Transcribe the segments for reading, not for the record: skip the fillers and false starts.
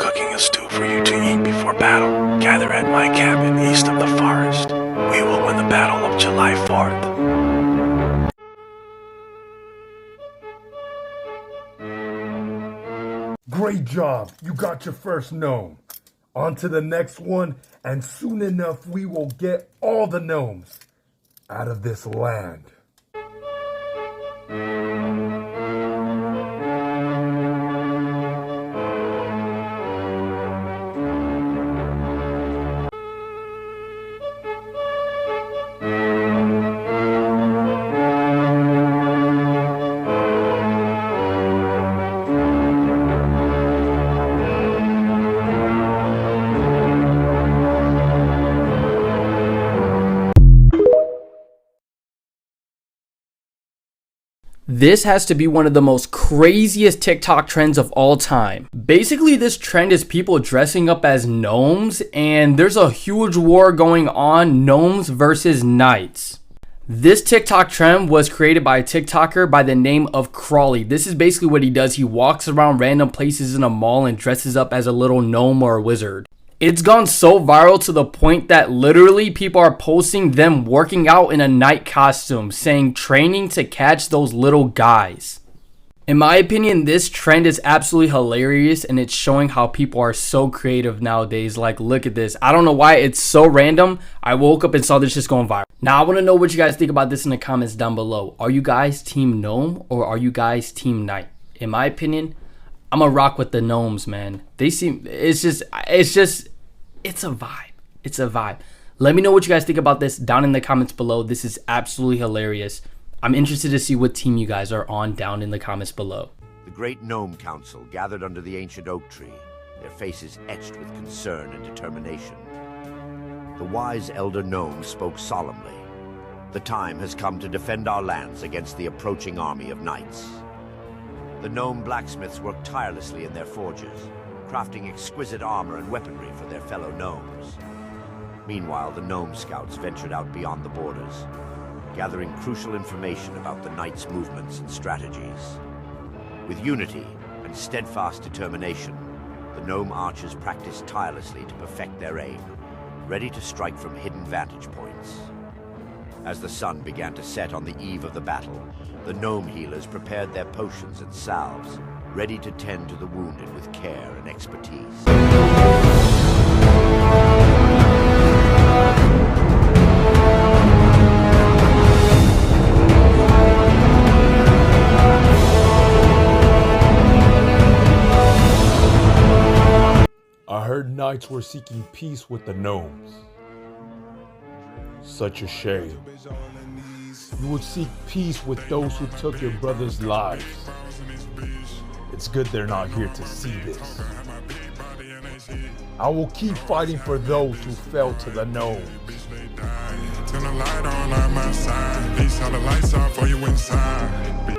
cooking a stew for you to eat before battle. Gather at my cabin east of the forest. We will win the battle of July 4th. Great job, you got your first gnome. On to the next one, and soon enough we will get all the gnomes out of this land. This has to be one of the most craziest TikTok trends of all time. Basically, this trend is people dressing up as gnomes, and there's a huge war going on, gnomes versus knights. This TikTok trend was created by a TikToker by the name of Crawly. This is basically what he does. He walks around random places in a mall and dresses up as a little gnome or a wizard. It's gone so viral to the point that literally people are posting them working out in a knight costume, saying training to catch those little guys. In my opinion, this trend is absolutely hilarious, and it's showing how people are so creative nowadays. Like, look at this. I don't know why it's so random. I woke up and saw this just going viral. Now, I want to know what you guys think about this in the comments down below. Are you guys team gnome or are you guys team knight? In my opinion, I'm gonna rock with the gnomes, man. They seem, it's a vibe. It's a vibe. Let me know what you guys think about this down in the comments below. This is absolutely hilarious. I'm interested to see what team you guys are on down in the comments below. The great Gnome Council gathered under the ancient oak tree, their faces etched with concern and determination. The wise elder gnome spoke solemnly. The time has come to defend our lands against the approaching army of knights. The gnome blacksmiths worked tirelessly in their forges, crafting exquisite armor and weaponry for their fellow gnomes. Meanwhile, the gnome scouts ventured out beyond the borders, gathering crucial information about the knights' movements and strategies. With unity and steadfast determination, the gnome archers practiced tirelessly to perfect their aim, ready to strike from hidden vantage points. As the sun began to set on the eve of the battle, the gnome healers prepared their potions and salves, ready to tend to the wounded with care and expertise. I heard knights were seeking peace with the gnomes. Such a shame. You would seek peace with those who took your brother's lives. It's good they're not here to see this. I will keep fighting for those who fell to the gnomes. Turn the light on my side. These how the lights are for you inside.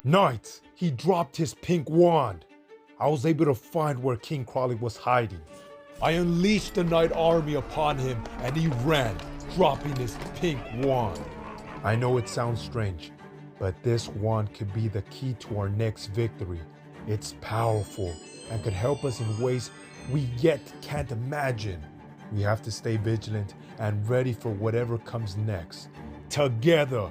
Knights, he dropped his pink wand. I was able to find where King Crawly was hiding. I unleashed the knight army upon him and he ran, dropping his pink wand. I know it sounds strange, but this wand could be the key to our next victory. It's powerful and could help us in ways we yet can't imagine. We have to stay vigilant and ready for whatever comes next. Together,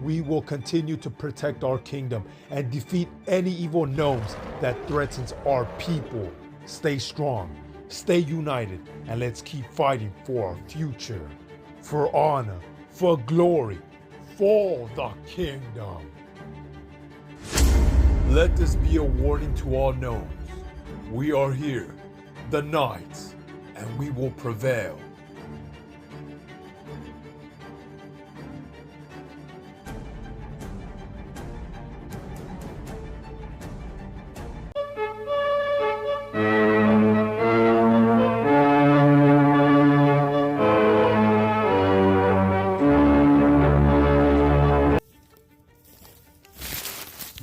we will continue to protect our kingdom and defeat any evil gnomes that threatens our people. Stay strong, stay united, and let's keep fighting for our future. For honor, for glory, for the kingdom. Let this be a warning to all gnomes. We are here, the knights, and we will prevail.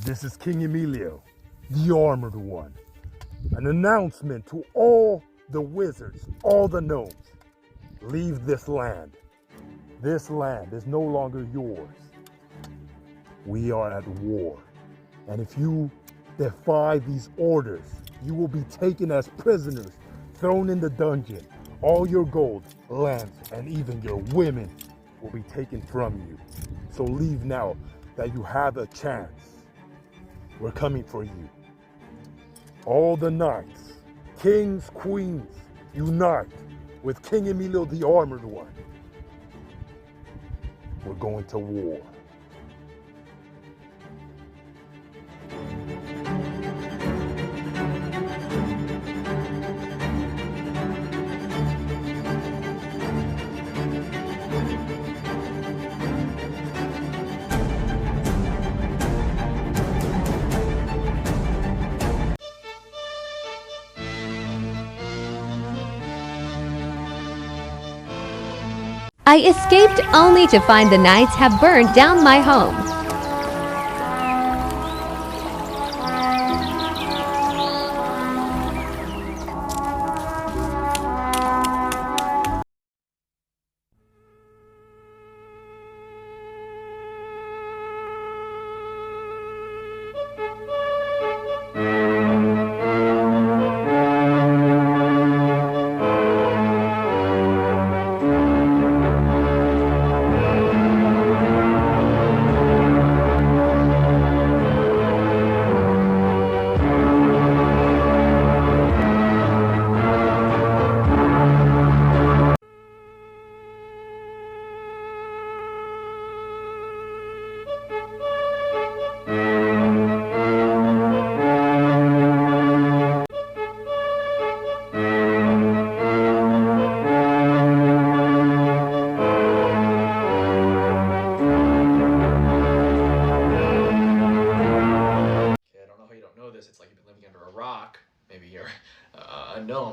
This is King Emilio, the Armored One. An announcement to all the wizards, all the gnomes. Leave this land. This land is no longer yours. We are at war. And if you defy these orders, you will be taken as prisoners, thrown in the dungeon. All your gold, lands, and even your women will be taken from you. So leave now that you have a chance. We're coming for you. All the knights, kings, queens, unite with King Emilio the Armored One. We're going to war. I escaped only to find the knights have burned down my home.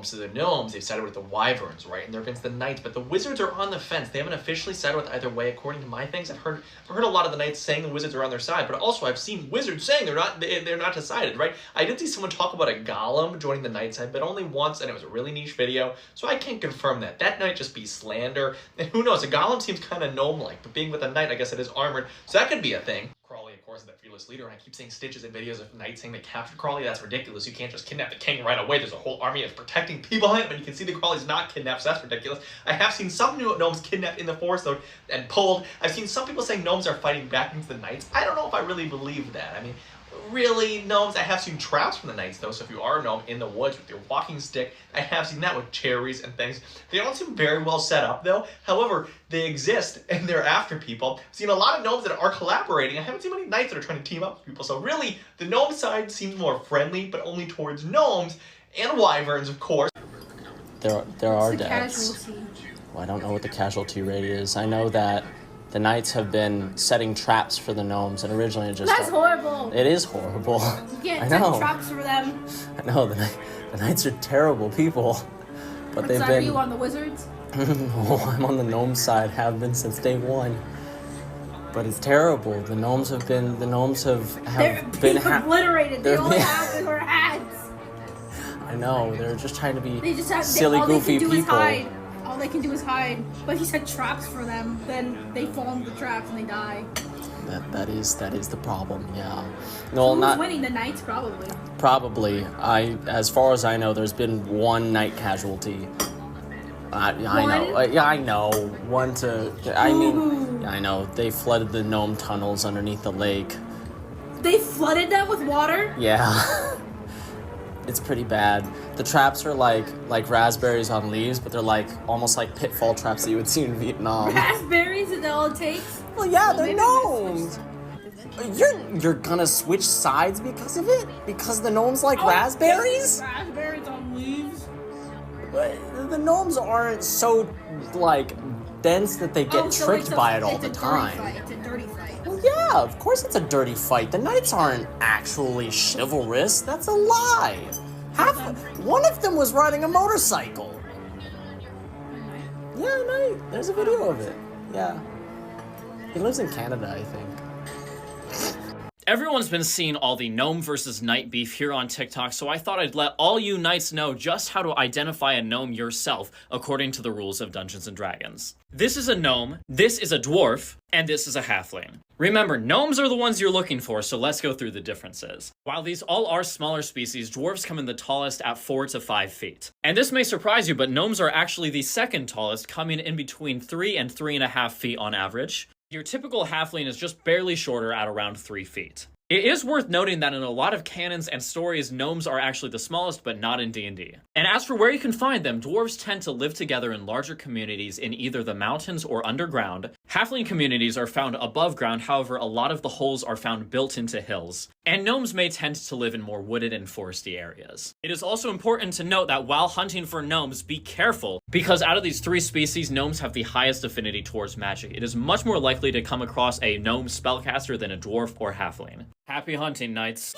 So the gnomes, they've sided with the wyverns, right? And they're against the knights, but the wizards are on the fence. They haven't officially sided with either way, according to my things. I've heard a lot of the knights saying the wizards are on their side, but also I've seen wizards saying they're not decided, right? I did see someone talk about a golem joining the knight side, but only once, and it was a really niche video, so I can't confirm that. That might just be slander, and who knows? A golem seems kind of gnome-like, but being with a knight, I guess it is armored, so that could be a thing. Crawly, of course, is the fearless leader, and I keep seeing stitches in videos of knights saying they captured Crawly. That's ridiculous. You can't just kidnap the king right away. There's a whole army of protecting people in it, but you can see the Crawly's not kidnapped, so that's ridiculous. I have seen some new gnomes kidnapped in the forest, though, and pulled. I've seen some people saying gnomes are fighting back against the knights. I don't know if I really believe that. I mean, really, gnomes, I have seen traps from the knights, though, so if you are a gnome in the woods with your walking stick, I have seen that with cherries and things. They don't seem very well set up, though. However, they exist, and they're after people. I've seen a lot of gnomes that are collaborating. I haven't seen many knights that are trying to team up with people, so really, the gnome side seems more friendly, but only towards gnomes and wyverns, of course. There are deaths. Well, I don't know what the casualty rate is. I know that the knights have been setting traps for the gnomes, and originally it just... That's horrible. It is horrible. You can't I know. set traps for them. I know, the knights are terrible people. But they've been... Are you on the wizards? No, I'm on the gnome side, have been since day one. But it's terrible. The gnomes have been... They're being obliterated. They only have their hats. I know, they're just trying to be silly, goofy people. All they can do is hide. But he set traps for them, then they fall into the traps and they die. That is the problem, yeah. No, who's winning? The knights, probably. Probably. As far as I know, there's been one knight casualty. I know. Yeah, I know. I know. They flooded the gnome tunnels underneath the lake. They flooded them with water? Yeah. It's pretty bad. The traps are like raspberries on leaves, but they're like almost like pitfall traps that you would see in Vietnam. Raspberries is all it takes? Well, yeah, they're gnomes. You're gonna switch sides because of it? Because the gnomes like raspberries? Raspberries on leaves? But the gnomes aren't so like dense that they get tricked by it all the time. It's a dirty fight. Well, yeah, of course it's a dirty fight. The knights aren't actually chivalrous. That's a lie. One of them was riding a motorcycle. Yeah, knight. There's a video of it. Yeah. He lives in Canada, I think. Everyone's been seeing all the gnome versus knight beef here on TikTok, so I thought I'd let all you knights know just how to identify a gnome yourself according to the rules of Dungeons & Dragons. This is a gnome, this is a dwarf, and this is a halfling. Remember, gnomes are the ones you're looking for, so let's go through the differences. While these all are smaller species, dwarves come in the tallest at 4 to 5 feet. And this may surprise you, but gnomes are actually the second tallest, coming in between 3 and 3.5 feet on average. Your typical halfling is just barely shorter at around 3 feet. It is worth noting that in a lot of canons and stories, gnomes are actually the smallest, but not in D&D. And as for where you can find them, dwarves tend to live together in larger communities in either the mountains or underground. Halfling communities are found above ground, however, a lot of the holes are found built into hills. And gnomes may tend to live in more wooded and foresty areas. It is also important to note that while hunting for gnomes, be careful, because out of these 3 species, gnomes have the highest affinity towards magic. It is much more likely to come across a gnome spellcaster than a dwarf or halfling. Happy hunting, knights.